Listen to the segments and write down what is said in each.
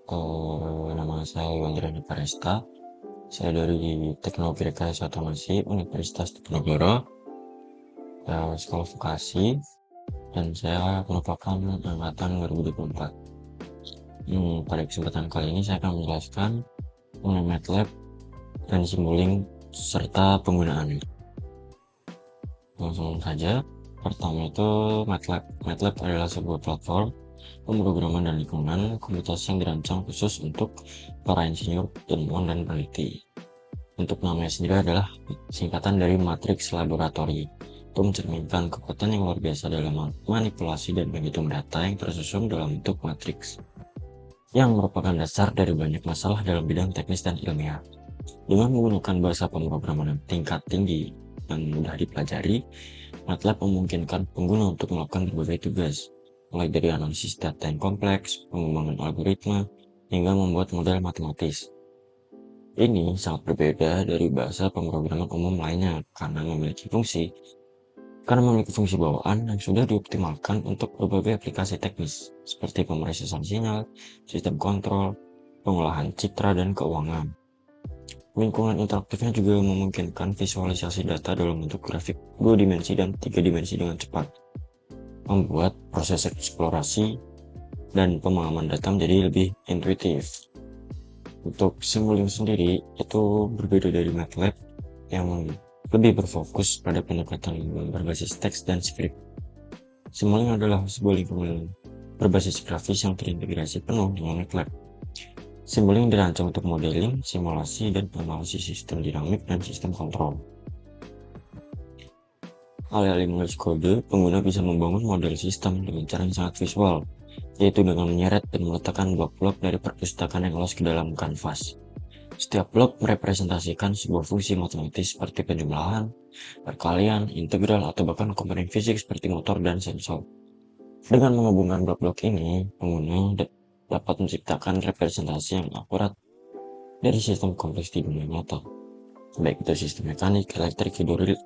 Nama saya Wandriana Paresta. Saya dari Teknologi Rekayasa Otomasi Universitas Diponegoro, Sekolah Vokasi, dan saya merupakan angkatan 2024. Pada kesempatan kali ini saya akan menjelaskan mengenai MATLAB dan Simulink serta penggunaannya. Langsung saja. Pertama itu MATLAB. MATLAB adalah sebuah platform pemrograman dan lingkungan komputasi yang dirancang khusus untuk para insinyur, ilmuwan, dan peneliti. Untuk namanya sendiri adalah singkatan dari matriks laboratori. Itu mencerminkan kekuatan yang luar biasa dalam manipulasi dan menghitung data yang tersusun dalam bentuk matriks, yang merupakan dasar dari banyak masalah dalam bidang teknis dan ilmiah. Dengan menggunakan bahasa pemrograman tingkat tinggi yang mudah dipelajari, MATLAB memungkinkan pengguna untuk melakukan berbagai tugas, mulai dari analisis data yang kompleks, pengembangan algoritma, hingga membuat model matematis. Ini sangat berbeda dari bahasa pemrograman umum lainnya karena memiliki fungsi bawaan yang sudah dioptimalkan untuk berbagai aplikasi teknis seperti pemrosesan sinyal, sistem kontrol, pengolahan citra, dan keuangan. Lingkungan interaktifnya juga memungkinkan visualisasi data dalam bentuk grafik 2 dimensi dan 3 dimensi dengan cepat, membuat proses eksplorasi dan pemahaman data menjadi lebih intuitif. Untuk Simulink sendiri itu berbeda dari MATLAB yang lebih berfokus pada pendekatan berbasis teks dan skrip. Simulink adalah sebuah lingkungan berbasis grafis yang terintegrasi penuh dengan MATLAB. Simulink dirancang untuk modeling, simulasi, dan analisis sistem dinamik dan sistem kontrol. Alih-alih menulis kode, pengguna bisa membangun model sistem dengan cara yang sangat visual, yaitu dengan menyeret dan meletakkan blok-blok dari perpustakaan yang lolos ke dalam kanvas. Setiap blok merepresentasikan sebuah fungsi matematis seperti penjumlahan, perkalian, integral, atau bahkan komponen fisik seperti motor dan sensor. Dengan menghubungkan blok-blok ini, pengguna dapat menciptakan representasi yang akurat dari sistem kompleks di dunia nyata, baik itu sistem mekanik, elektrik,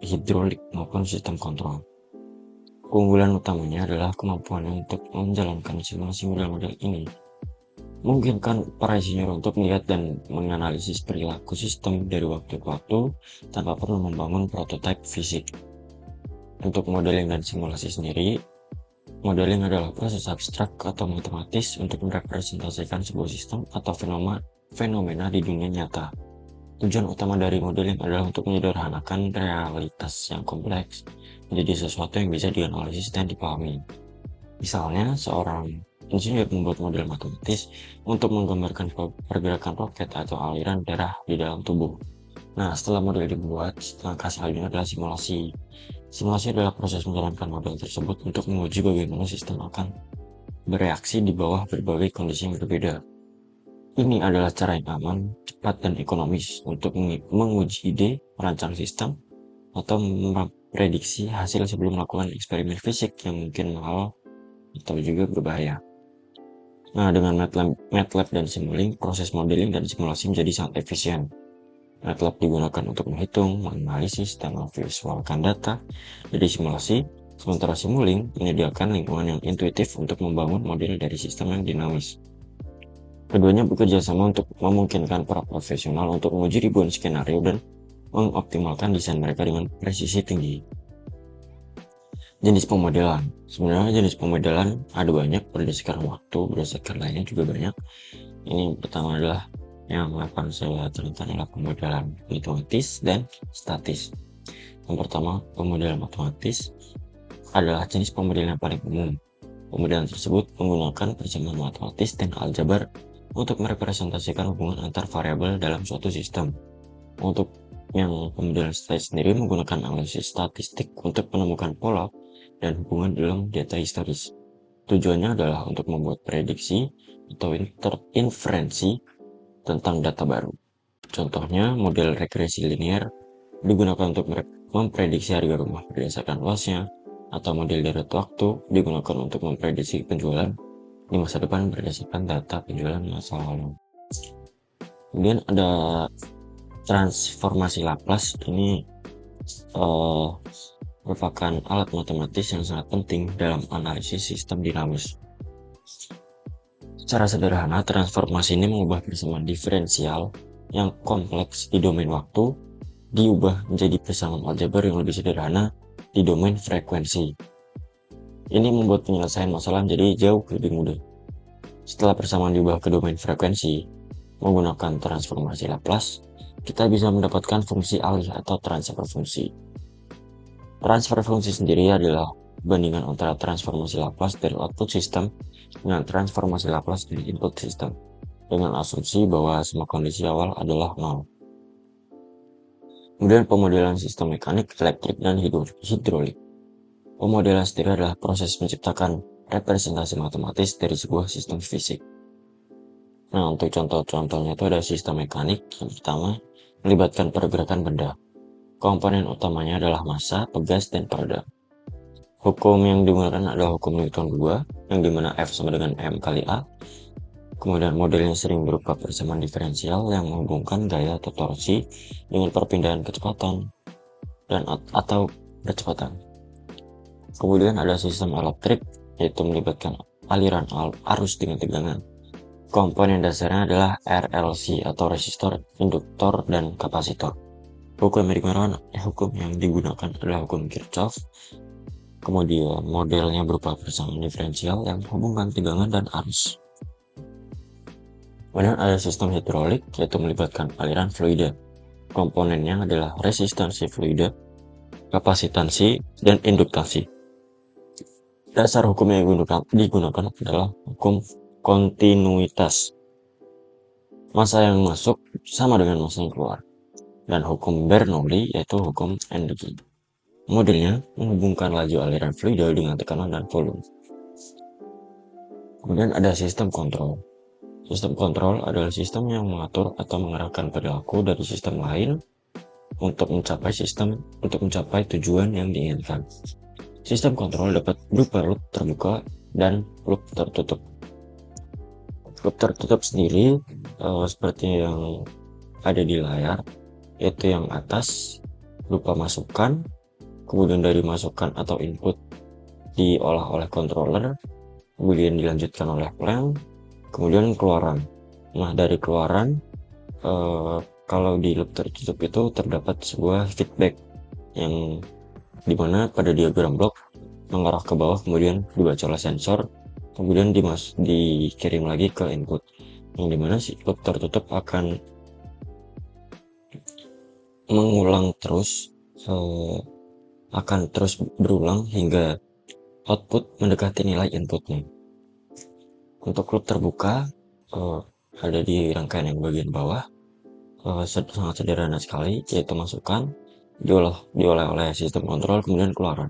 hidrolik, maupun sistem kontrol. Keunggulan utamanya adalah kemampuannya untuk menjalankan simulasi model-model ini, memungkinkan para insinyur untuk melihat dan menganalisis perilaku sistem dari waktu ke waktu tanpa perlu membangun prototipe fisik. Untuk modeling dan simulasi sendiri, modeling adalah proses abstrak atau matematis untuk merepresentasikan sebuah sistem atau fenomena di dunia nyata. Tujuan utama dari modeling adalah untuk menyederhanakan realitas yang kompleks menjadi sesuatu yang bisa dianalisis dan dipahami. Misalnya, seorang insinyur membuat model matematis untuk menggambarkan pergerakan roket atau aliran darah di dalam tubuh. Nah, setelah model dibuat, langkah selanjutnya adalah simulasi. Simulasi adalah proses menjalankan model tersebut untuk menguji bagaimana sistem akan bereaksi di bawah berbagai kondisi yang berbeda. Ini adalah cara yang aman, cepat, dan ekonomis untuk menguji ide, merancang sistem, atau memprediksi hasil sebelum melakukan eksperimen fisik yang mungkin mahal atau juga berbahaya. Nah, dengan MATLAB dan Simulink, proses modeling dan simulasi menjadi sangat efisien. MATLAB digunakan untuk menghitung, menganalisis, dan memvisualkan data dari simulasi, sementara Simulink menyediakan lingkungan yang intuitif untuk membangun model dari sistem yang dinamis. Keduanya bekerja sama untuk memungkinkan para profesional untuk menguji ribuan skenario dan mengoptimalkan desain mereka dengan presisi tinggi. Jenis pemodelan. Sebenarnya jenis pemodelan ada banyak berdasarkan waktu, berdasarkan lainnya juga banyak. Ini pertama adalah yang akan saya terangkan adalah pemodelan matematis dan statis. Yang pertama, pemodelan matematis adalah jenis pemodelan yang paling umum. Pemodelan tersebut menggunakan persamaan matematis dan aljabar untuk merepresentasikan hubungan antar variabel dalam suatu sistem. Untuk yang pemodelan statis sendiri menggunakan analisis statistik untuk menemukan pola dan hubungan dalam data historis. Tujuannya adalah untuk membuat prediksi atau inferensi tentang data baru. Contohnya, model regresi linear digunakan untuk memprediksi harga rumah berdasarkan luasnya, atau model deret waktu digunakan untuk memprediksi penjualan di masa depan berdasarkan data penjualan masa lalu. Kemudian ada transformasi Laplace. Ini merupakan alat matematis yang sangat penting dalam analisis sistem dinamis. Secara sederhana, transformasi ini mengubah persamaan diferensial yang kompleks di domain waktu diubah menjadi persamaan aljabar yang lebih sederhana di domain frekuensi. Ini membuat penyelesaian masalah menjadi jauh lebih mudah. Setelah persamaan diubah ke domain frekuensi, menggunakan transformasi Laplace, kita bisa mendapatkan fungsi alih atau transfer fungsi. Transfer fungsi sendiri adalah bandingan antara transformasi Laplace dari output sistem dengan transformasi Laplace dari input sistem, dengan asumsi bahwa semua kondisi awal adalah nol. Kemudian pemodelan sistem mekanik, elektrik, dan hidrolik. Pemodelan sendiri adalah proses menciptakan representasi matematis dari sebuah sistem fisik. Nah, untuk contoh-contohnya itu ada sistem mekanik. Yang pertama, melibatkan pergerakan benda. Komponen utamanya adalah massa, pegas, dan peredam. Hukum yang digunakan adalah hukum Newton 2, yang dimana F sama dengan M kali A. Kemudian modelnya sering berupa persamaan diferensial yang menghubungkan gaya atau torsi dengan perpindahan kecepatan dan atau kecepatan. Kemudian ada sistem elektrik, yaitu melibatkan aliran arus dengan tegangan. Komponen dasarnya adalah RLC atau resistor, induktor, dan kapasitor. Hukum yang digunakan adalah hukum Kirchhoff. Kemudian modelnya berupa persamaan diferensial yang menghubungkan tegangan dan arus. Kemudian ada sistem hidrolik, yaitu melibatkan aliran fluida. Komponennya adalah resistansi fluida, kapasitansi, dan induktasi. Dasar hukum yang digunakan adalah hukum kontinuitas. Massa yang masuk sama dengan massa yang keluar. Dan hukum Bernoulli, yaitu hukum energi. Modelnya menghubungkan laju aliran fluida dengan tekanan dan volume. Kemudian ada sistem kontrol. Sistem kontrol adalah sistem yang mengatur atau mengarahkan perilaku dari sistem lain untuk mencapai tujuan yang diinginkan. Sistem kontrol dapat berupa loop terbuka dan loop tertutup. Loop tertutup sendiri seperti yang ada di layar, yaitu yang atas berupa masukan, kemudian dari masukan atau input diolah oleh controller, kemudian dilanjutkan oleh plan, kemudian keluaran. Nah, dari keluaran, kalau di loop tertutup itu terdapat sebuah feedback yang dimana pada diagram blok mengarah ke bawah, kemudian dibaca oleh sensor, kemudian dikirim lagi ke input, yang dimana si loop tertutup akan mengulang terus, akan terus berulang hingga output mendekati nilai inputnya. Untuk loop terbuka ada di rangkaian yang bagian bawah, sangat sederhana sekali, yaitu masukan diolah oleh sistem kontrol, kemudian keluaran.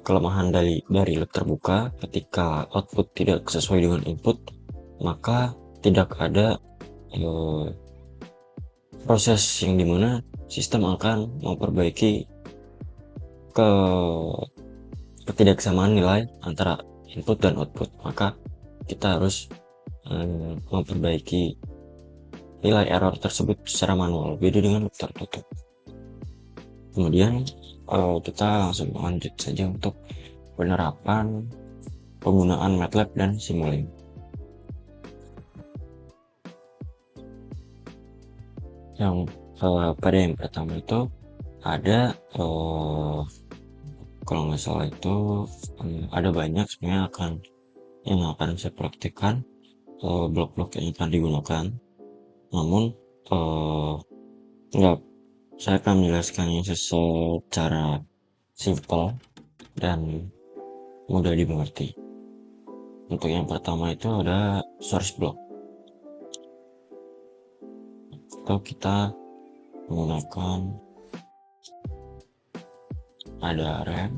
Kelemahan dari loop terbuka, ketika output tidak sesuai dengan input, maka tidak ada proses yang dimana sistem akan memperbaiki ketidaksamaan nilai antara input dan output. Maka kita harus memperbaiki nilai error tersebut secara manual, beda dengan loop tertutup. Kemudian kita langsung lanjut saja untuk penerapan penggunaan MATLAB dan Simulink. Yang pada yang pertama itu ada kalau nggak salah itu ada banyak sebenarnya yang akan saya praktikkan, blok-blok yang akan digunakan. Namun saya akan menjelaskannya secara simple dan mudah dimengerti. Untuk yang pertama itu ada source block. Atau kita menggunakan ada RAM,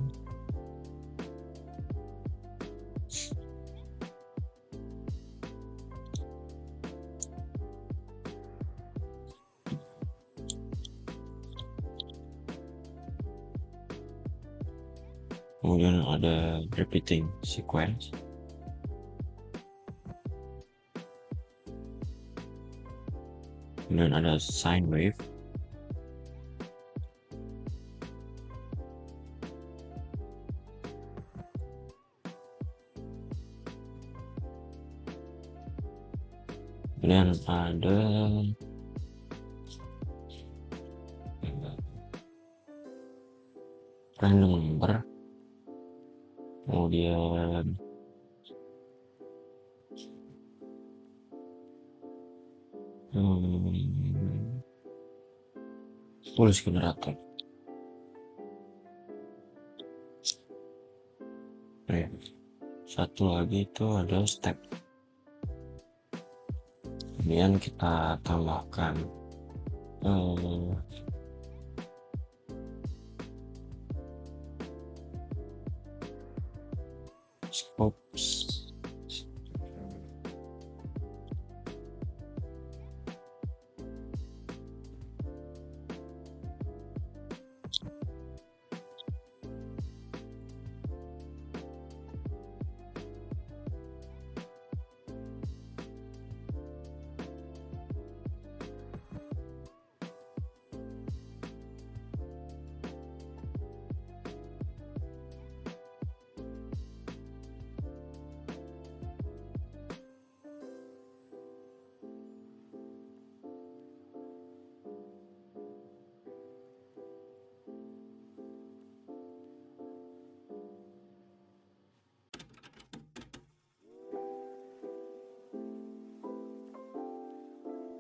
kemudian ada repeating sequence, kemudian ada sine wave, kemudian ada random number, kemudian tulis generator. Satu lagi itu ada step, kemudian kita tambahkan scopes.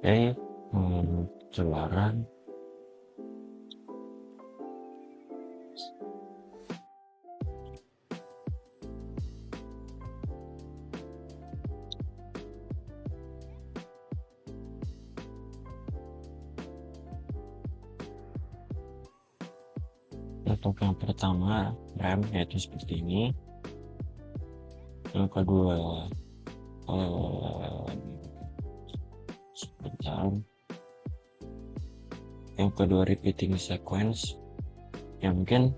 Oke, pengeluaran. Untuk yang pertama RAM yaitu seperti ini, yang kedua sebentar, yang kedua repeating sequence, yang mungkin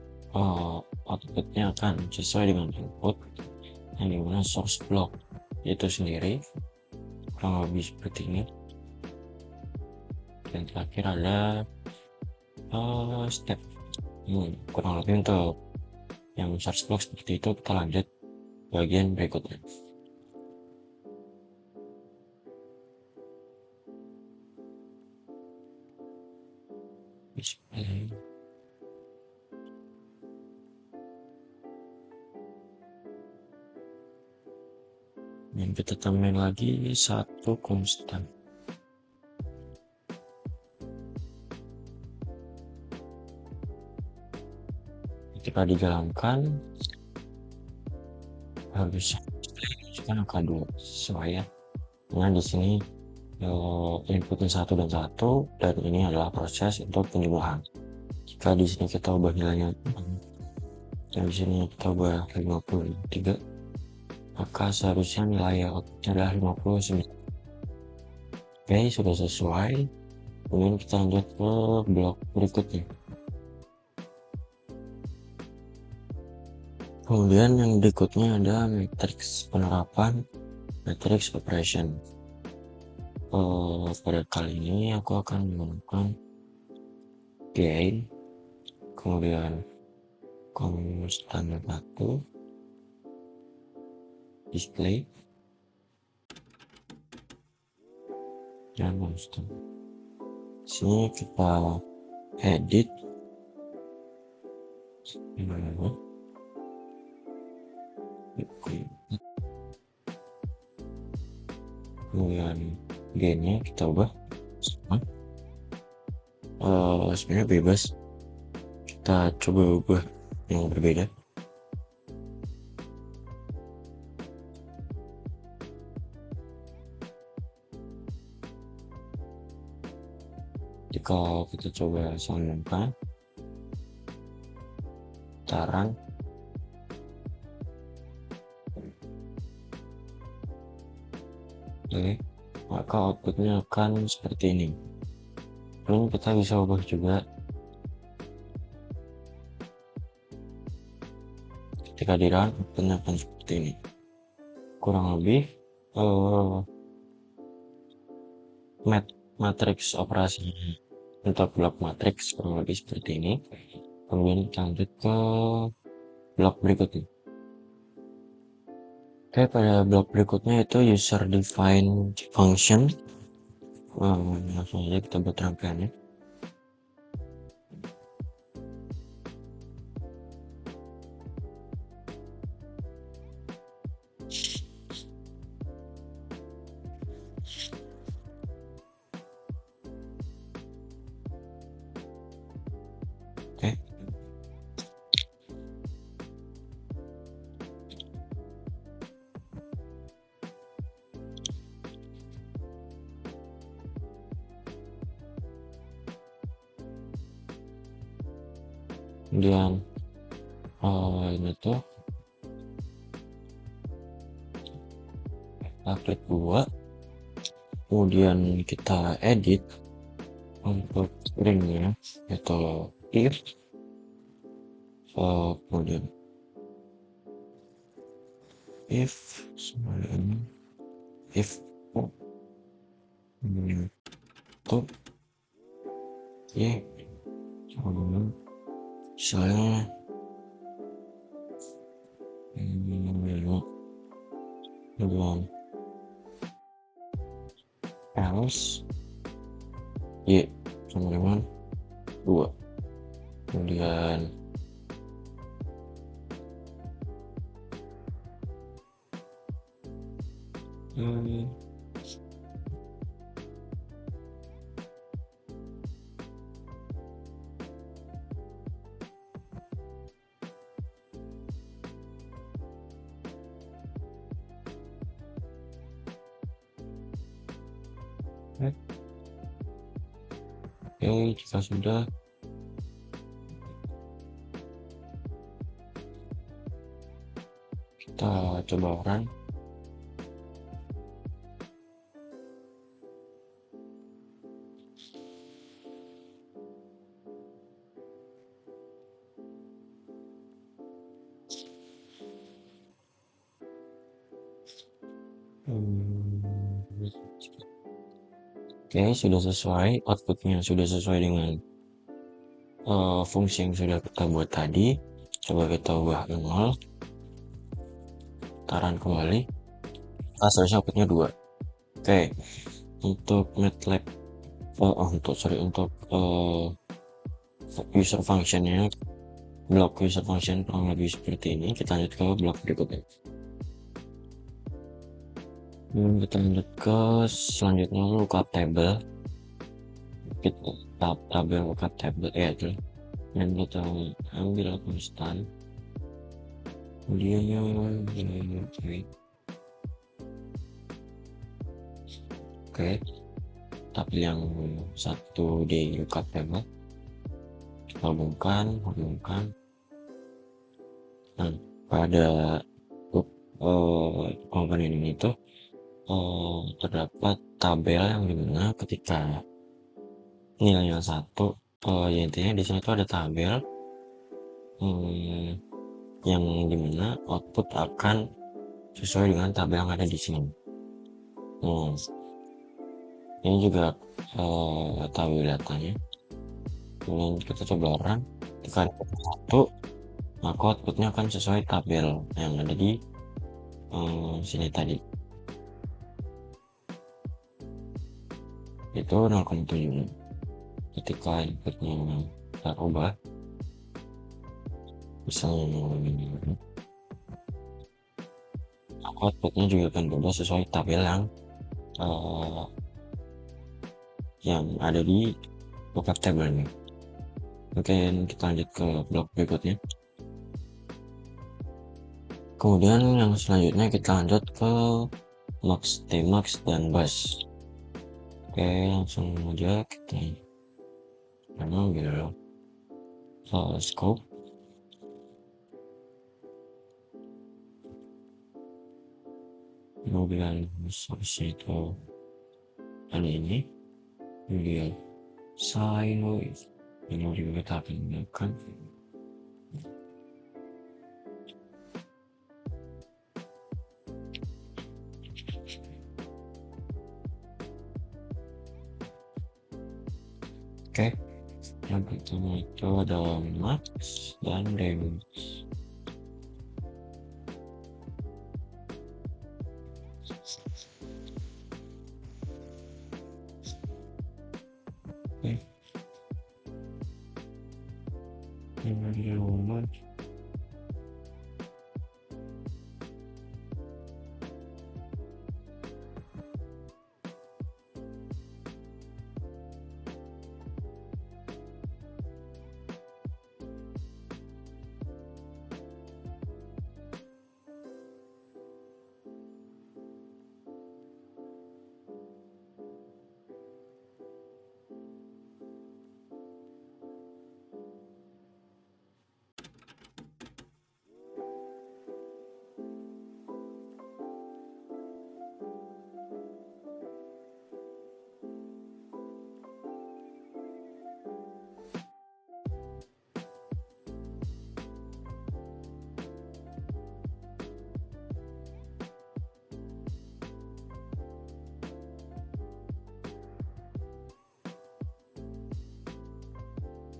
outputnya akan sesuai dengan input yang dimana source block itu sendiri kurang lebih seperti ini. Dan terakhir ada step, kurang lebih untuk yang source block seperti itu. Kita lanjut bagian berikutnya. Display. Dan kita tambahin lagi satu konstan. Ketika dijalankan harus kan angka 2 sesuai ya. Nah di sini inputnya 1 dan 1, dan ini adalah proses untuk penjumlahan. Jika di sini kita ubah nilainya, dan di sini kita ubah 53, maka seharusnya nilai outputnya adalah 59. Oke, sudah sesuai. Kemudian kita lanjut ke blok berikutnya. Kemudian yang berikutnya ada matriks penerapan, matrix operation. Pada kali ini aku akan menggunakan gain, kemudian konstan 1, display, dan konstan. Sini kita edit, kemudian gainnya kita ubah sama. Sebenarnya bebas, kita coba ubah yang berbeda. Jika kita coba sambungkan putaran, oke, maka outputnya akan seperti ini. Lalu kita bisa ubah juga ketika di run, outputnya akan seperti ini. Kurang lebih matriks operasi untuk blok matriks kurang lebih seperti ini. Kemudian kita lanjut ke blok berikutnya. Oke, pada blok berikutnya itu user defined function. Langsung aja kita buat rangkaiannya. Oke. Kemudian ini tuh kita klik 2, kemudian kita edit untuk stringnya, yaitu if, kemudian if kemudian if itu ya, kemudian misalnya kemudian else y sama dengan 2, kemudian oke, jika sudah kita coba run. Oke, sudah sesuai, outputnya sudah sesuai dengan fungsi yang sudah kita buat tadi. Coba kita ubah ke 0, taran kembali, seharusnya outputnya 2. Oke, untuk MATLAB untuk user functionnya, blok user function kurang lebih seperti ini. Kita lanjut ke blok berikutnya. Kita lanjut ke selanjutnya, lookup table. Kita tabel lookup table ya itu, dan kita ambil konstan, kemudian oke, tapi yang satu di lookup table hubungkan. Nah, pada komponen ini tuh terdapat tabel yang dimana ketika nilainya 1, ya intinya di sini tuh ada tabel yang dimana output akan sesuai dengan tabel yang ada di sini. Ini juga tabel datanya. Kemudian kita coba run, tekan 1, maka outputnya akan sesuai tabel yang ada di sini tadi, itu 0,7. Ketika inputnya kita ubah, misalnya outputnya juga akan berubah sesuai tabel yang ada di lookup table ini. Oke, kita lanjut ke blok berikutnya. Kemudian yang selanjutnya kita lanjut ke max, tmax, dan bus. Oke, langsung aja kita ambil scope. Kemudian source itu ada ini, kemudian size ini juga kita akan gunakan. Oke, yang pertama itu ada max dan damage. Oke, ini rumah.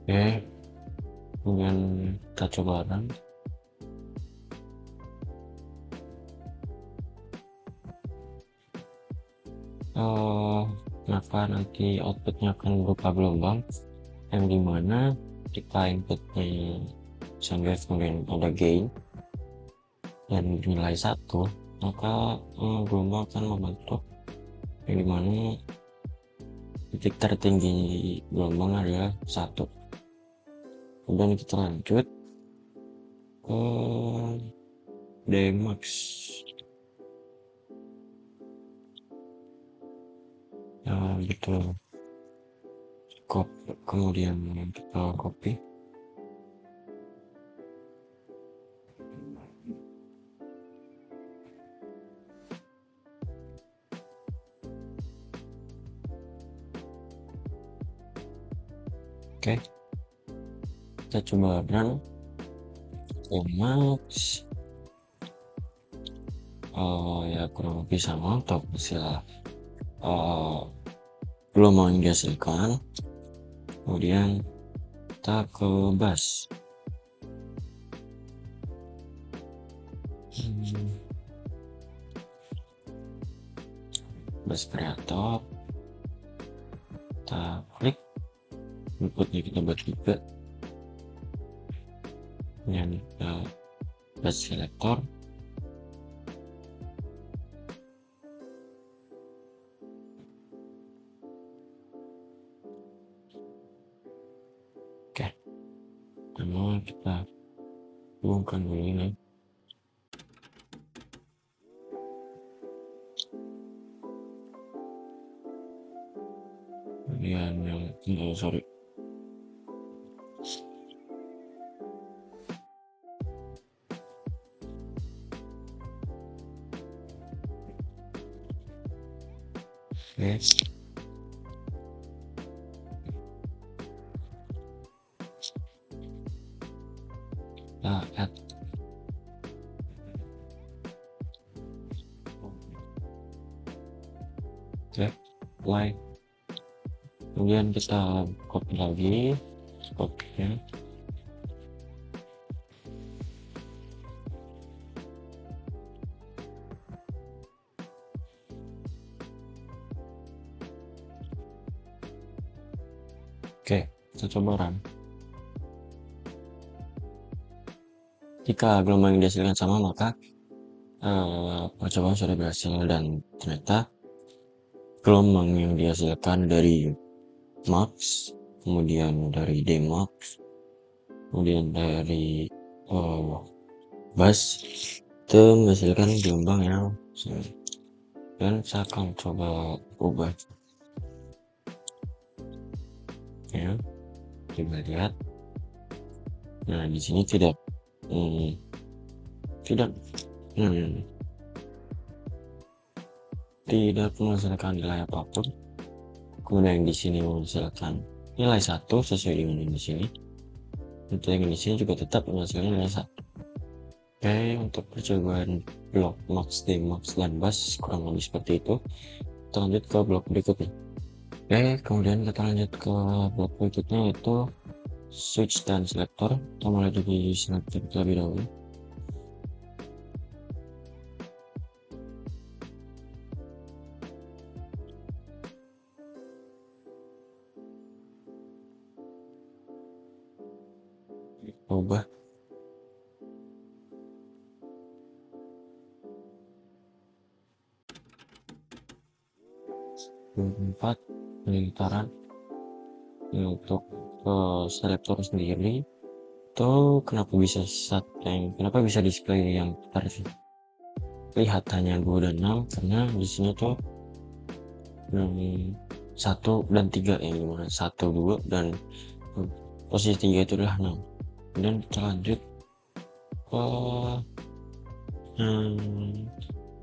Oke, kemudian kita coba run. Maka nanti outputnya akan berupa gelombang yang dimana kita inputnya sambil kemudian ada gain dan nilai 1, maka gelombang akan membentuk yang dimana titik tertinggi gelombang adalah 1. Kemudian kita lanjut ke Dmax. Gitu, kemudian kita copy. Oke, kita coba run Dmax. Ya kurang lebih sama untuk hasil gelombang yang dihasilkan. Kemudian kita ke bus. Bus kreator, kita klik, inputnya kita buat juga, dan bus selector. Oke, lalu kita hubungkan dulu ini. Kemudian yang sorry. Oke. Add like, kemudian kita copy lagi spotnya. Oke, kita coba run. Jika gelombang yang dihasilkan sama, maka percobaan sudah berhasil, dan ternyata gelombang yang dihasilkan dari Max, kemudian dari Dmax, kemudian dari bus itu menghasilkan gelombang yang sama. Dan saya akan coba ubah ya, coba lihat. Nah, di sini tidak menghasilkan nilai apapun. Kemudian yang di sini menghasilkan nilai 1 sesuai dengan yang di sini. Untuk yang di sini juga tetap menghasilkan nilai 1. Oke, untuk percobaan blok Max, Dmax, dan bus kurang lebih seperti itu. Kita lanjut ke blok berikutnya. Oke, kemudian kita lanjut ke blok berikutnya, yaitu switch dan selector. Kita mulai dari selector terlebih dahulu. ubah 4 lingkaran untuk selektor sendiri itu kenapa bisa display yang terlihat hanya 2 dan 6 karena di sini tuh 1 dan 3 yang dimana 1, 2 dan posisi 3 itu adalah 6. Kemudian kita lanjut ke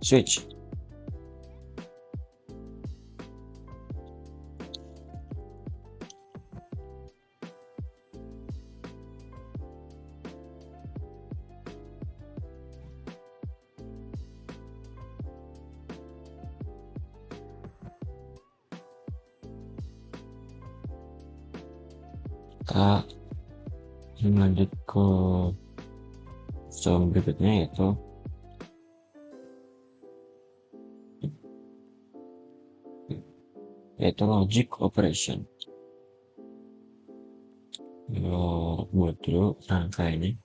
switch. Kita lanjut ke zone berikutnya yaitu logic operation. Buat dulu rangka ini.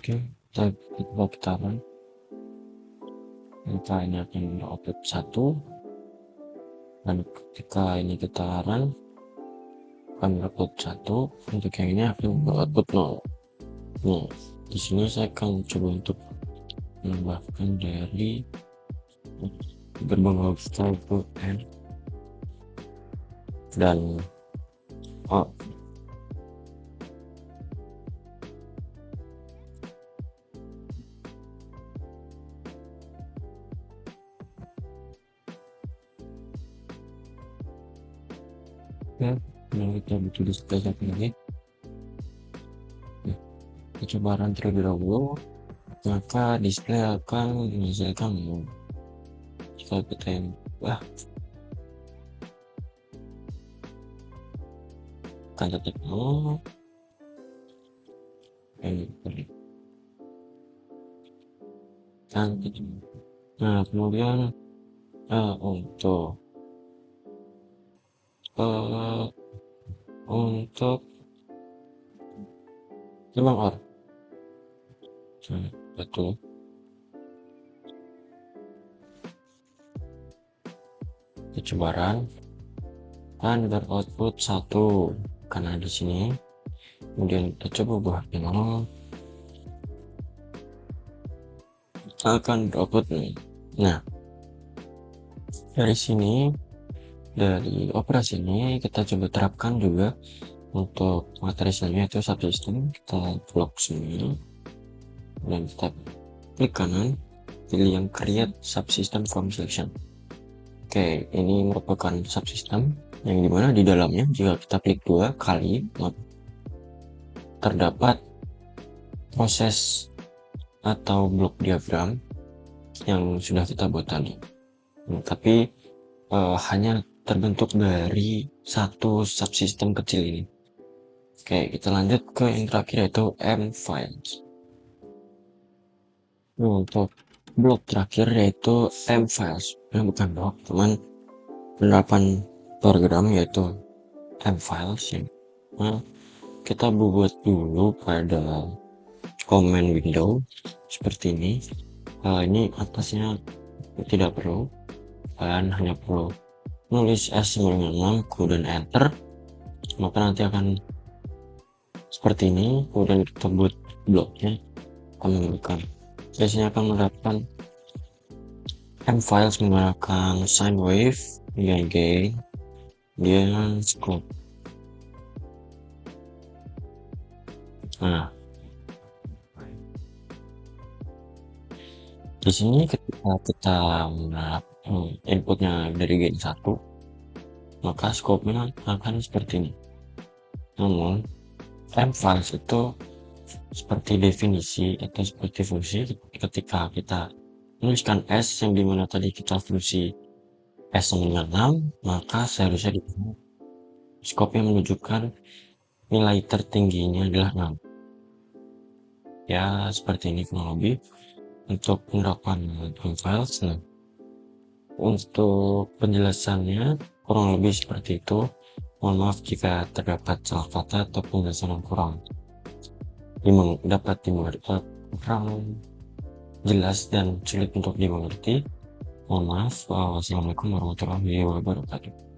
Oke, kita putaran. Kita ini akan output 1 dan ketika ini getaran akan output 1, untuk yang ini akan output 0. Nah, di sini saya akan coba untuk menambahkan dari gerbang logika itu N dan O. Nah, kita butuh display satu lagi. Kita coba run terlebih dahulu, maka display akan menghasilkan jika kita yang akan tetap nah kemudian untuk gerbang OR betul. Kita coba run dan beroutput 1 karena di sini. Kemudian kita coba buat 0, akan output nih. Nah, dari sini, dari operasi ini kita coba terapkan juga untuk materi selanjutnya, yaitu subsystem. Kita blok sini dan kita klik kanan, pilih yang create subsystem from selection. Oke, ini merupakan subsystem yang dimana di dalamnya jika kita klik 2 kali terdapat proses atau blok diagram yang sudah kita buat tadi. Tapi hanya terbentuk dari satu subsystem kecil ini. Oke, kita lanjut ke yang terakhir yaitu M-Files. Untuk blok terakhir yaitu M-Files. Bukan blok, cuman penerapan program yaitu M-Files yang kita buat dulu pada command window seperti ini. Ini atasnya tidak perlu, kalian hanya perlu nulis S956 kemudian enter, maka nanti akan seperti ini. Kemudian kita buat bloknya, akan menggunakan biasanya akan mendapatkan M-files menggunakan sine wave, gain, dia scope. Nah, di sini ketika kita inputnya dari gain 1, maka scope-nya akan seperti ini. Namun M-files itu seperti definisi atau seperti fungsi ketika kita menuliskan S yang dimana tadi kita fungsi S96, maka seharusnya di sini scope-nya menunjukkan nilai tertingginya adalah 6. Ya, seperti ini kurang lebih untuk penerapan M-files. Nah, untuk penjelasannya kurang lebih seperti itu. Mohon maaf jika terdapat salah kata atau penjelasan yang kurang dapat dimengerti, kurang jelas dan sulit untuk dimengerti. Mohon maaf. Wassalamualaikum warahmatullahi wabarakatuh.